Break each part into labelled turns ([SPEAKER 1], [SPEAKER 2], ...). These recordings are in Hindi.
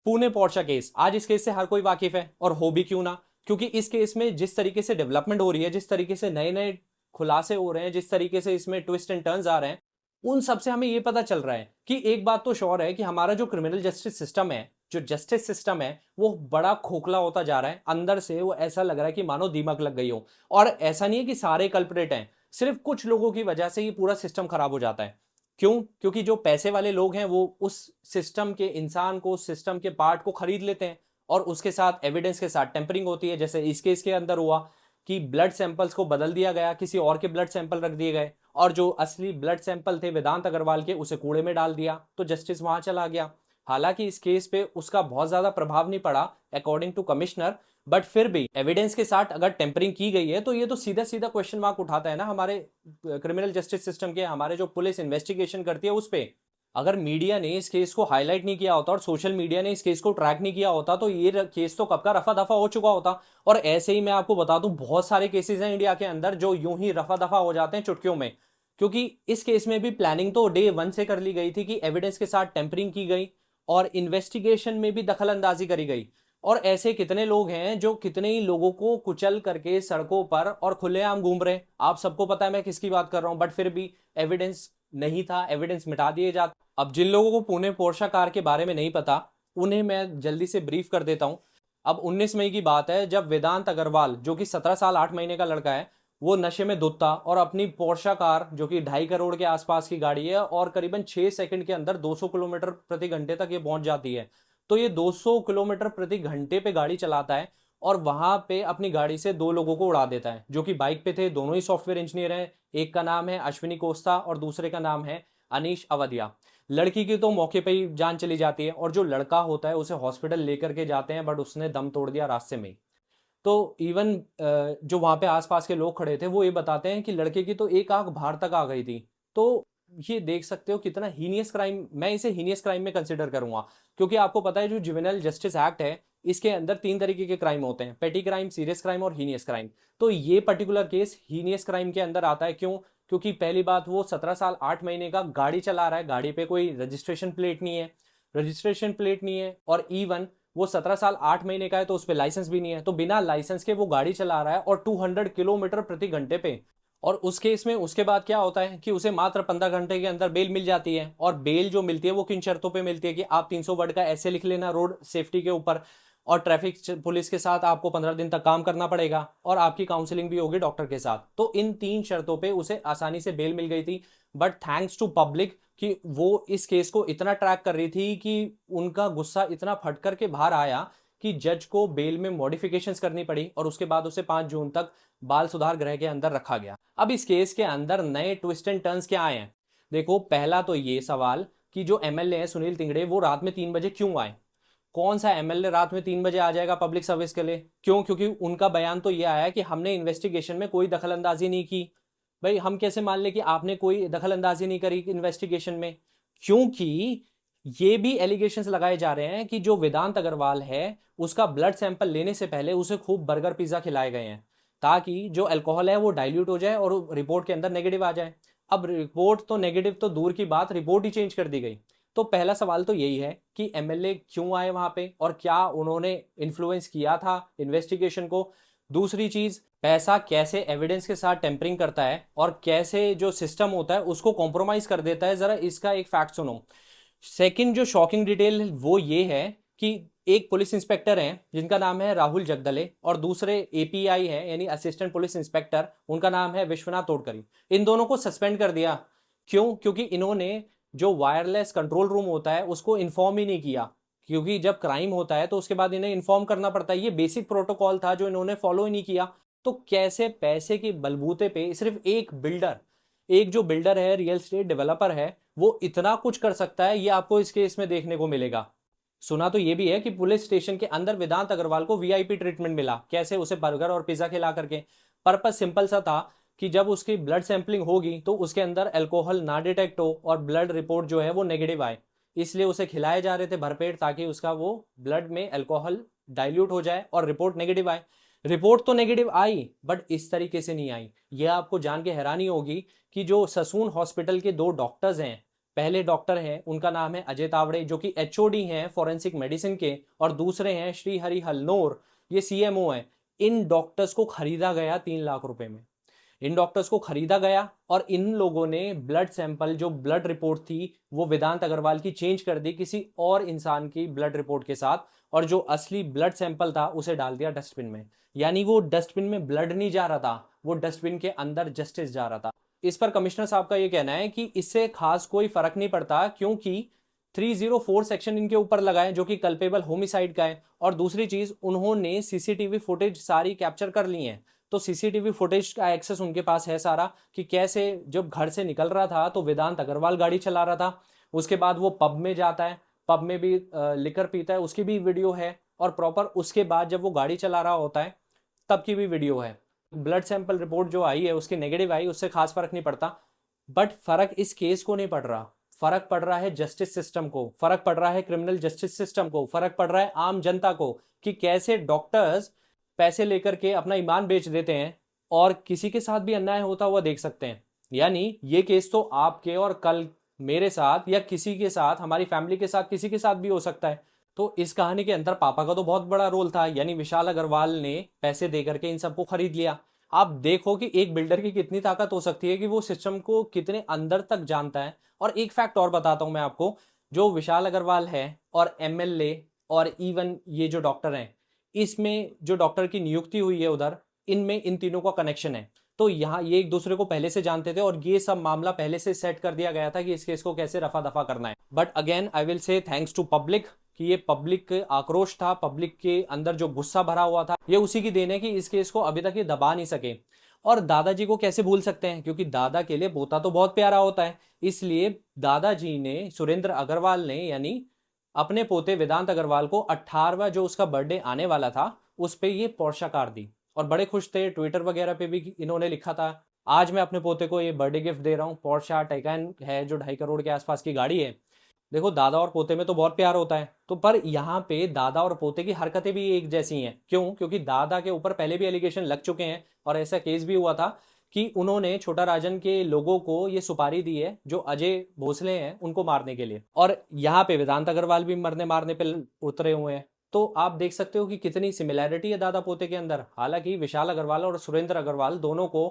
[SPEAKER 1] पुणे पोर्शा केस, आज इस केस से हर कोई वाकिफ है, और हो भी क्यों ना, क्योंकि इस केस में जिस तरीके से डेवलपमेंट हो रही है, जिस तरीके से नए नए खुलासे हो रहे हैं, जिस तरीके से इसमें ट्विस्ट एंड टर्न्स आ रहे हैं, उन सब से हमें ये पता चल रहा है कि एक बात तो श्योर है कि हमारा जो क्रिमिनल जस्टिस सिस्टम है, जो जस्टिस सिस्टम है, वो बड़ा खोखला होता जा रहा है। अंदर से वो ऐसा लग रहा है कि मानो दीमक लग गई हो। और ऐसा नहीं है कि सारे कल्प्रेट हैं, सिर्फ कुछ लोगों की वजह से ये पूरा सिस्टम खराब हो जाता है। क्यों? क्योंकि जो पैसे वाले लोग हैं वो उस सिस्टम के इंसान को, सिस्टम के पार्ट को खरीद लेते हैं, और उसके साथ एविडेंस के साथ टेम्परिंग होती है। जैसे इस केस के अंदर हुआ कि ब्लड सैंपल्स को बदल दिया गया, किसी और के ब्लड सैंपल रख दिए गए, और जो असली ब्लड सैंपल थे वेदांत अग्रवाल के, उसे कूड़े में डाल दिया, तो जस्टिस वहां चला गया। हालांकि इस केस पे उसका बहुत ज्यादा प्रभाव नहीं पड़ा अकॉर्डिंग टू कमिश्नर, बट फिर भी एविडेंस के साथ अगर टेम्परिंग की गई है तो ये तो सीधा सीधा क्वेश्चन मार्क उठाता है ना हमारे क्रिमिनल जस्टिस सिस्टम के, हमारे जो पुलिस इन्वेस्टिगेशन करती है उस पे। अगर मीडिया ने इस केस को हाईलाइट नहीं किया होता और सोशल मीडिया ने इस केस को ट्रैक नहीं किया होता तो ये केस तो कब का रफा दफा हो चुका होता। और ऐसे ही मैं आपको बता दूं, बहुत सारे केसेस हैं इंडिया के अंदर जो यूं ही रफा दफा हो जाते हैं चुटकियों में। क्योंकि इस केस में भी प्लानिंग तो डे वन से कर ली गई थी कि एविडेंस के साथ टेम्परिंग की गई, और इन्वेस्टिगेशन में भी दखल अंदाजी करी गई। और ऐसे कितने लोग हैं जो कितने ही लोगों को कुचल करके सड़कों पर और खुलेआम घूम रहे हैं। आप सबको पता है मैं किसकी बात कर रहा हूं, बट फिर भी एविडेंस नहीं था, एविडेंस मिटा दिए जाते। अब जिन लोगों को पुणे पोर्शा कार के बारे में नहीं पता, उन्हें मैं जल्दी से ब्रीफ कर देता हूं। अब 19 मई की बात है, जब वेदांत अग्रवाल जो कि 17 साल 8 महीने का लड़का है, वो नशे में धुत था और अपनी पोर्शा कार जो कि 2.5 करोड़ के आसपास की गाड़ी है और करीबन 6 सेकंड के अंदर 200 किलोमीटर प्रति घंटे तक ये पहुंच जाती है। तो ये 200 किलोमीटर प्रति घंटे पे गाड़ी चलाता है, और वहां पे अपनी गाड़ी से दो लोगों को उड़ा देता है जो कि बाइक पे थे। दोनों ही सॉफ्टवेयर इंजीनियर हैं, एक का नाम है अश्विनी कोस्ता और दूसरे का नाम है अनीश अवधिया। लड़की की तो मौके पे ही जान चली जाती है, और जो लड़का होता है उसे हॉस्पिटल लेकर के जाते हैं, बट उसने दम तोड़ दिया रास्ते में ही। तो इवन जो वहां पे आसपास के लोग खड़े थे वो ये बताते हैं कि लड़के की तो एक आंख बाहर तक आ गई थी। तो ये देख सकते हो कितना हीनियस क्राइम, मैं इसे हीनियस क्राइम में कंसिडर करूंगा। क्योंकि आपको पता है जो जुवेनाइल जस्टिस एक्ट है, इसके अंदर 3 तरीके के क्राइम होते हैं: पेटी क्राइम, सीरियस क्राइम और हीनियस क्राइम। तो ये पर्टिकुलर केस हीनियस क्राइम के अंदर आता है। क्यों? क्योंकि पहली बात, वो 17 साल 8 महीने का गाड़ी चला रहा है, गाड़ी पे कोई रजिस्ट्रेशन प्लेट नहीं है, रजिस्ट्रेशन प्लेट नहीं है, और इवन वो 17 साल 8 महीने का है तो उस पर लाइसेंस भी नहीं है। तो बिना लाइसेंस के वो गाड़ी चला रहा है, और 200 किलोमीटर प्रति घंटे पे। और उस केस में उसके बाद क्या होता है कि उसे मात्र 15 घंटे के अंदर बेल मिल जाती है। और बेल जो मिलती है वो किन शर्तों पे मिलती है कि आप 300 वर्ड का ऐसे लिख लेना रोड सेफ्टी के ऊपर, और ट्रैफिक पुलिस के साथ आपको 15 दिन तक काम करना पड़ेगा, और आपकी काउंसलिंग भी होगी डॉक्टर के साथ। तो इन 3 शर्तों पे उसे आसानी से बेल मिल गई थी। बट थैंक्स टू पब्लिक कि वो इस केस को इतना ट्रैक कर रही थी कि उनका गुस्सा इतना फट करके बाहर आया कि जज को बेल में मॉडिफिकेशंस करनी पड़ी, और उसके बाद उसे 5 जून तक बाल सुधार गृह के अंदर रखा गया। अब इस केस के अंदर नए ट्विस्ट एंड टर्न्स क्या आए हैं? देखो, पहला तो ये सवाल कि जो एमएलए है सुनील तिंगड़े, वो रात में 3 बजे क्यों आए? कौन सा एमएलए रात में 3 बजे आ जाएगा पब्लिक सर्विस के लिए? क्यों? क्योंकि उनका बयान तो ये आया कि हमने इन्वेस्टिगेशन में कोई दखल अंदाजी नहीं की। भाई, हम कैसे मान ले कि आपने कोई दखल अंदाजी नहीं करी इन्वेस्टिगेशन में? क्योंकि ये भी एलिगेशंस लगाए जा रहे हैं कि जो वेदांत अग्रवाल है, उसका ब्लड सैंपल लेने से पहले उसे खूब बर्गर पिज्जा खिलाए गए हैं, ताकि जो अल्कोहल है वो डाइल्यूट हो जाए और रिपोर्ट के अंदर नेगेटिव आ जाए। अब रिपोर्ट तो नेगेटिव तो दूर की बात, रिपोर्ट ही चेंज कर दी गई। तो पहला सवाल तो यही है कि एमएलए क्यों आए वहां पे, और क्या उन्होंने इन्फ्लुएंस किया था इन्वेस्टिगेशन को? दूसरी चीज, पैसा कैसे एविडेंस के साथ टेम्परिंग करता है और कैसे जो सिस्टम होता है उसको कॉम्प्रोमाइज कर देता है, जरा इसका एक फैक्ट सुनो। सेकंड जो शॉकिंग डिटेल वो ये है कि एक पुलिस इंस्पेक्टर हैं जिनका नाम है राहुल जगदले, और दूसरे एपीआई है यानी असिस्टेंट पुलिस इंस्पेक्टर, उनका नाम है विश्वनाथ तोडकरी। इन दोनों को सस्पेंड कर दिया। क्यों? क्योंकि इन्होंने जो वायरलेस कंट्रोल रूम होता है उसको इन्फॉर्म ही नहीं किया। क्योंकि जब क्राइम होता है तो उसके बाद इन्हें इन्फॉर्म करना पड़ता है, ये बेसिक प्रोटोकॉल था जो इन्होंने फॉलो ही नहीं किया। तो कैसे पैसे के बलबूते पे सिर्फ एक बिल्डर, एक जो बिल्डर है, रियल एस्टेट डेवलपर है, वो इतना कुछ कर सकता है? ये आपको इस केस में देखने को मिलेगा। सुना तो ये भी है कि पुलिस स्टेशन के अंदर वेदांत अग्रवाल को वीआईपी ट्रीटमेंट मिला। कैसे? उसे बर्गर और पिज्जा खिला करके। पर्पस सिंपल सा था कि जब उसकी ब्लड सैंपलिंग होगी तो उसके अंदर अल्कोहल ना डिटेक्ट हो और ब्लड रिपोर्ट जो है वो नेगेटिव आए। इसलिए उसे खिलाए जा रहे थे भरपेट, ताकि उसका वो ब्लड में अल्कोहल डाइल्यूट हो जाए और रिपोर्ट नेगेटिव आए। रिपोर्ट तो नेगेटिव आई, बट इस तरीके से नहीं आई। यह आपको जान के हैरानी होगी कि जो ससून हॉस्पिटल के 2 डॉक्टर्स हैं, पहले डॉक्टर हैं उनका नाम है अजय तावड़े, जो कि एचओडी हैं फॉरेंसिक मेडिसिन के, और दूसरे हैं श्री हरि हलनोर, ये सीएमओ हैं। इन डॉक्टर्स को खरीदा गया 3 लाख रुपए में। इन डॉक्टर्स को खरीदा गया और इन लोगों ने ब्लड सैंपल, जो ब्लड रिपोर्ट थी वो वेदांत अग्रवाल की चेंज कर दी किसी और इंसान की ब्लड रिपोर्ट के साथ, और जो असली ब्लड सैंपल था उसे डाल दिया डस्टबिन में। यानी वो डस्टबिन में ब्लड नहीं जा रहा था, वो डस्टबिन के अंदर जस्टिस जा रहा था। इस पर कमिश्नर साहब का ये कहना है कि इससे खास कोई फर्क नहीं पड़ता, क्योंकि 304 सेक्शन इनके ऊपर लगा है जो कि कल्पेबल होमिसाइड का है, और दूसरी चीज उन्होंने सीसीटीवी फुटेज सारी कैप्चर कर ली है। तो सीसीटीवी फुटेज का एक्सेस उनके पास है सारा, कि कैसे जब घर से निकल रहा था तो वेदांत अग्रवाल गाड़ी चला रहा था, उसके बाद वो पब में जाता है, पब में भी लिकर पीता है, उसकी भी वीडियो है, और प्रॉपर उसके बाद जब वो गाड़ी चला रहा होता है तब की भी वीडियो है। ब्लड सैंपल रिपोर्ट जो आई है उसकी नेगेटिव आई, उससे खास फर्क नहीं पड़ता। बट फर्क इस केस को नहीं पड़ रहा, फर्क पड़ रहा है जस्टिस सिस्टम को, फर्क पड़ रहा है क्रिमिनल जस्टिस सिस्टम को, फर्क पड़ रहा है आम जनता को, कि कैसे डॉक्टर्स पैसे लेकर के अपना ईमान बेच देते हैं और किसी के साथ भी अन्याय होता हुआ देख सकते हैं। यानी ये केस तो आपके और कल मेरे साथ या किसी के साथ, हमारी फैमिली के साथ, किसी के साथ भी हो सकता है। तो इस कहानी के अंदर पापा का तो बहुत बड़ा रोल था, यानी विशाल अग्रवाल ने पैसे देकर के इन सबको खरीद लिया। आप देखो कि एक बिल्डर की कितनी ताकत हो सकती है, कि वो सिस्टम को कितने अंदर तक जानता है। और एक फैक्ट और बताता हूं मैं आपको, जो विशाल अग्रवाल है और एमएलए और इवन ये जो डॉक्टर हैं, इसमें जो डॉक्टर की नियुक्ति हुई है उधर, इनमें इन तीनों का कनेक्शन है। तो यहाँ ये एक दूसरे को पहले से जानते थे और ये सब मामला पहले से सेट कर दिया गया था कि इस केस को कैसे रफा दफा करना है। But again I will say thanks to public, कि ये पब्लिक आक्रोश था, पब्लिक के अंदर जो गुस्सा भरा हुआ था, ये उसी की देन है कि इस केस को अभी तक ये दबा नहीं सके। और दादाजी को कैसे भूल सकते हैं, क्योंकि दादा के लिए पोता तो बहुत प्यारा होता है, इसलिए दादाजी ने, सुरेंद्र अग्रवाल ने, यानी अपने पोते वेदांत अग्रवाल को 18वां जो उसका बर्थडे आने वाला था उस पे ये पोर्शा कार दी, और बड़े खुश थे। ट्विटर वगैरह पे भी इन्होंने लिखा था, आज मैं अपने पोते को ये बर्थडे गिफ्ट दे रहा हूँ, पोर्शा टैकान है जो 2.5 करोड़ के आसपास की गाड़ी है। देखो दादा और पोते में तो बहुत प्यार होता है, तो पर यहाँ पे दादा और पोते की हरकतें भी एक जैसी हैं। क्यों? क्योंकि दादा के ऊपर पहले भी एलिगेशन लग चुके हैं, और ऐसा केस भी हुआ था कि उन्होंने छोटा राजन के लोगों को ये सुपारी दी है जो अजय भोसले हैं उनको मारने के लिए, और यहाँ पे वेदांत अग्रवाल भी मरने मारने पे उतरे हुए हैं। तो आप देख सकते हो कि कितनी सिमिलैरिटी है दादा पोते के अंदर। हालांकि विशाल अग्रवाल और सुरेंद्र अग्रवाल दोनों को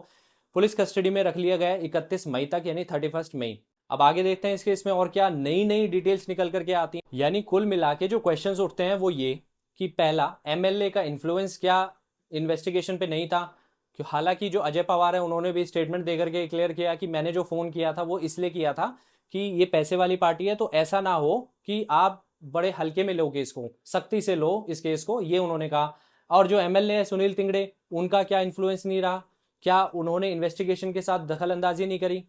[SPEAKER 1] पुलिस कस्टडी में रख लिया गया 31 मई तक, यानी 31 मई। अब आगे देखते हैं इस केस में और क्या नई नई डिटेल्स निकल करके आती हैं। यानी कुल मिला के जो क्वेश्चंस उठते हैं वो ये, कि पहला, एमएलए का इन्फ्लुएंस क्या इन्वेस्टिगेशन पे नहीं था? हालांकि जो अजय पवार है उन्होंने भी स्टेटमेंट देकर के क्लियर किया कि मैंने जो फोन किया था वो इसलिए किया था कि ये पैसे वाली पार्टी है, तो ऐसा ना हो कि आप बड़े हल्के में लो केस को, सख्ती से लो इस केस को, ये उन्होंने कहा। और जो एमएलए है सुनील तिंगड़े, उनका क्या इन्फ्लुएंस नहीं रहा? क्या उन्होंने इन्वेस्टिगेशन के साथ दखल अंदाजी नहीं करी?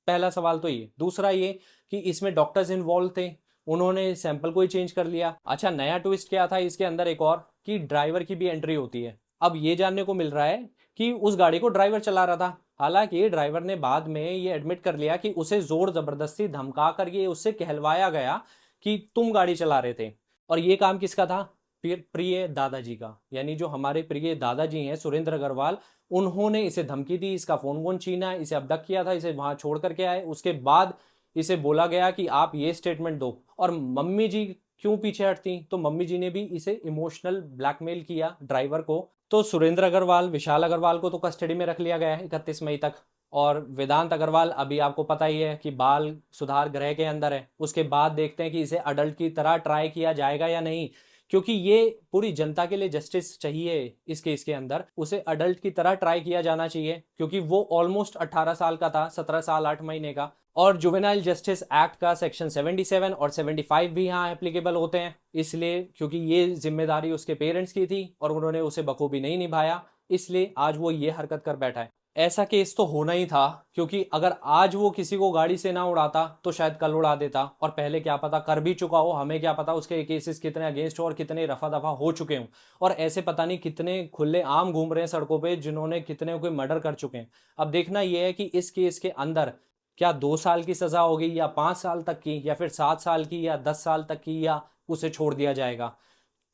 [SPEAKER 1] पहला सवाल तो ये। दूसरा ये कि इसमें डॉक्टर्स इन्वॉल्व थे, उन्होंने सैंपल को ही चेंज कर लिया। अच्छा, नया ट्विस्ट क्या था इसके अंदर एक और, कि ड्राइवर की भी एंट्री होती है। अब ये जानने को मिल रहा है कि उस गाड़ी को ड्राइवर चला रहा था। हालांकि ड्राइवर ने बाद में ये एडमिट कर लिया कि उसे जोर जबरदस्ती धमका कर ये उससे कहलवाया गया कि तुम गाड़ी चला रहे थे। और ये काम किसका था? प्रिय दादाजी का, यानी जो हमारे प्रिय दादाजी हैं सुरेंद्र अग्रवाल, उन्होंने इसे धमकी दी, इसका फोन वोन छीना, इसे अबडक किया था, इसे वहां छोड़ करके आए। उसके बाद इसे बोला गया कि आप ये स्टेटमेंट दो। और मम्मी जी क्यों पीछे हटती? तो मम्मी जी ने भी इसे इमोशनल ब्लैकमेल किया ड्राइवर को। तो सुरेंद्र अग्रवाल, विशाल अग्रवाल को तो कस्टडी में रख लिया गया है 31 मई तक। और वेदांत अग्रवाल अभी आपको पता ही है कि बाल सुधार गृह के अंदर है। उसके बाद देखते हैं कि इसे अडल्ट की तरह ट्राई किया जाएगा या नहीं, क्योंकि ये पूरी जनता के लिए जस्टिस चाहिए इस केस के अंदर। उसे अडल्ट की तरह ट्राई किया जाना चाहिए, क्योंकि वो ऑलमोस्ट 18 साल का था, 17 साल 8 महीने का। और जुवेनाइल जस्टिस एक्ट का सेक्शन 77 और 75 भी यहाँ एप्लीकेबल होते हैं, इसलिए क्योंकि ये जिम्मेदारी उसके पेरेंट्स की थी और उन्होंने उसे बखूबी नहीं निभाया, इसलिए आज वो ये हरकत कर बैठा है। ऐसा केस तो होना ही था, क्योंकि अगर आज वो किसी को गाड़ी से ना उड़ाता तो शायद कल उड़ा देता, और पहले क्या पता कर भी चुका हो, हमें क्या पता उसके केसेस कितने अगेंस्ट हो और कितने रफा दफा हो चुके हों। और ऐसे पता नहीं कितने खुले आम घूम रहे हैं सड़कों पे जिन्होंने कितने कोई मर्डर कर चुके हैं। अब देखना यह है कि इस केस के अंदर क्या 2 साल की सजा होगी, या 5 साल तक की, या फिर 7 साल की, या 10 साल तक की, या उसे छोड़ दिया जाएगा।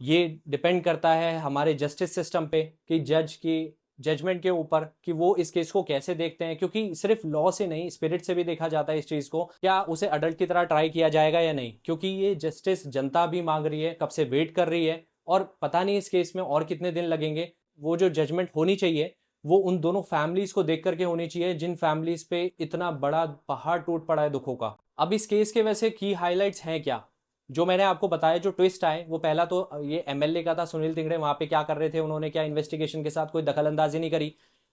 [SPEAKER 1] ये डिपेंड करता है हमारे जस्टिस सिस्टम पे कि जज की जजमेंट के ऊपर कि वो इस केस को कैसे देखते हैं, क्योंकि सिर्फ लॉ से नहीं स्पिरिट से भी देखा जाता है इस चीज को, क्या उसे अडल्ट की तरह ट्राई किया जाएगा या नहीं, क्योंकि ये जस्टिस जनता भी मांग रही है, कब से वेट कर रही है, और पता नहीं इस केस में और कितने दिन लगेंगे। वो जो जजमेंट होनी चाहिए वो उन दोनों फैमिलीज को देख करके होनी चाहिए जिन फैमिलीज पे इतना बड़ा पहाड़ टूट पड़ा है दुखों का। अब इस केस के वैसे की हाइलाइट्स हैं क्या, जो मैंने आपको बताया, जो ट्विस्ट आए वो पहला तो ये एमएलए का था, सुनील तिंगड़े वहां पे क्या कर रहे थे, उन्होंने क्या इन्वेस्टिगेशन के साथ कोई दखल अंदाजी नहीं करी।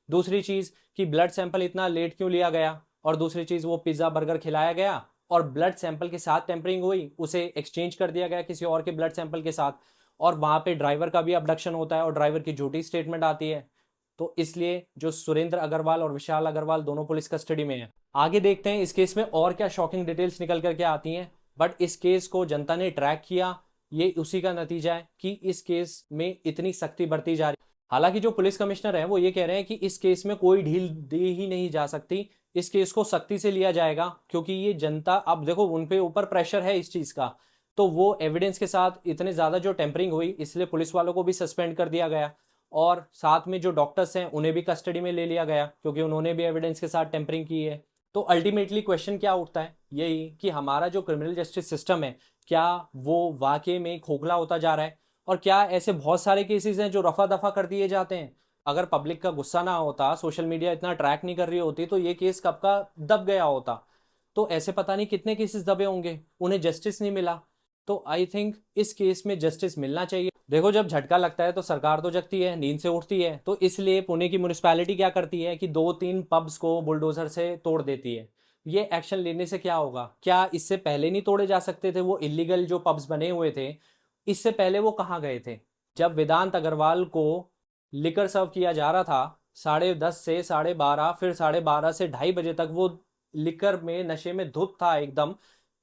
[SPEAKER 1] दूसरी चीज कि ब्लड सैंपल इतना लेट क्यों लिया गया, और दूसरी चीज वो पिज्जा बर्गर खिलाया गया और ब्लड सैंपल के साथ टेम्परिंग हुई, उसे एक्सचेंज कर दिया गया किसी और के ब्लड सैंपल के साथ, और वहां पे ड्राइवर का भी अबडक्शन होता है और ड्राइवर की झूठी स्टेटमेंट आती है। तो इसलिए जो सुरेंद्र अग्रवाल और विशाल अग्रवाल दोनों पुलिस कस्टडी में हैं। आगे देखते हैं इस केस में और क्या शॉकिंग डिटेल्स निकल करके आती हैं, बट इस केस को जनता ने ट्रैक किया, ये उसी का नतीजा है कि इस केस में इतनी सख्ती बरती जा रही। हालांकि जो पुलिस कमिश्नर है वो ये कह रहे हैं कि इस केस में कोई ढील दी ही नहीं जा सकती, इस केस को सख्ती से लिया जाएगा, क्योंकि ये जनता, अब देखो उन पे ऊपर प्रेशर है इस चीज का, तो वो एविडेंस के साथ इतने ज्यादा जो टेम्परिंग हुई, इसलिए पुलिस वालों को भी सस्पेंड कर दिया गया, और साथ में जो डॉक्टर्स हैं उन्हें भी कस्टडी में ले लिया गया क्योंकि उन्होंने भी एविडेंस के साथ टेम्परिंग की है। तो अल्टीमेटली क्वेश्चन क्या उठता है, यही कि हमारा जो क्रिमिनल जस्टिस सिस्टम है क्या वो वाकई में खोखला होता जा रहा है, और क्या ऐसे बहुत सारे केसेस हैं जो रफा दफा कर दिए जाते हैं। अगर पब्लिक का गुस्सा ना होता, सोशल मीडिया इतना ट्रैक नहीं कर रही होती, तो ये केस कब का दब गया होता। तो ऐसे पता नहीं कितने केसेस दबे होंगे, उन्हें जस्टिस नहीं मिला। तो आई थिंक इस केस में जस्टिस मिलना चाहिए। देखो जब झटका लगता है तो सरकार तो जगती है, नींद से उठती है, तो इसलिए पुणे की म्युनिसिपैलिटी क्या करती है कि 2-3 पब्स को बुलडोजर से तोड़ देती है। ये एक्शन लेने से क्या होगा, क्या इससे पहले नहीं तोड़े जा सकते थे वो इलीगल जो पब्स बने हुए थे, इससे पहले वो कहाँ गए थे। जब वेदांत अग्रवाल को लिकर सर्व किया जा रहा था 10:30 से 12:30, फिर 12:30 से 2:30 बजे तक वो लिकर में नशे में धुत था एकदम,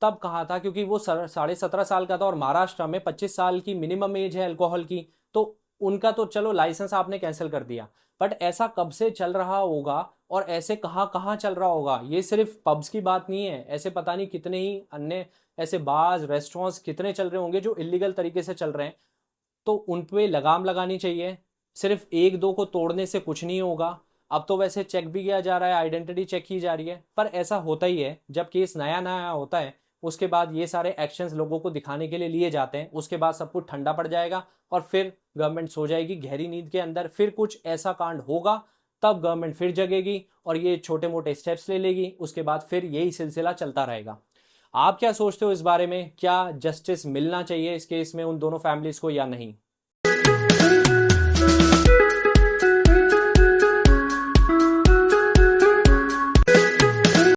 [SPEAKER 1] तब कहा था, क्योंकि वो 17.5 साल का था और महाराष्ट्र में 25 साल की मिनिमम एज है अल्कोहल की, तो उनका तो चलो लाइसेंस आपने कैंसिल कर दिया, बट ऐसा कब से चल रहा होगा और ऐसे कहाँ कहाँ चल रहा होगा। ये सिर्फ पब्स की बात नहीं है, ऐसे पता नहीं कितने ही अन्य ऐसे बार्स रेस्टोरेंट्स कितने चल रहे होंगे जो इलीगल तरीके से चल रहे हैं। तो उन पे लगाम लगानी चाहिए, सिर्फ एक दो को तोड़ने से कुछ नहीं होगा। अब तो वैसे चेक भी किया जा रहा है, आइडेंटिटी चेक की जा रही है, पर ऐसा होता ही है जब केस नया नया होता है, उसके बाद ये सारे एक्शंस लोगों को दिखाने के लिए लिए जाते हैं, उसके बाद सब कुछ ठंडा पड़ जाएगा और फिर गवर्नमेंट सो जाएगी गहरी नींद के अंदर, फिर कुछ ऐसा कांड होगा तब गवर्नमेंट फिर जगेगी और ये छोटे मोटे स्टेप्स ले लेगी, उसके बाद फिर यही सिलसिला चलता रहेगा। आप क्या सोचते हो इस बारे में, क्या जस्टिस मिलना चाहिए इस केस में उन दोनों फैमिलीज को या नहीं?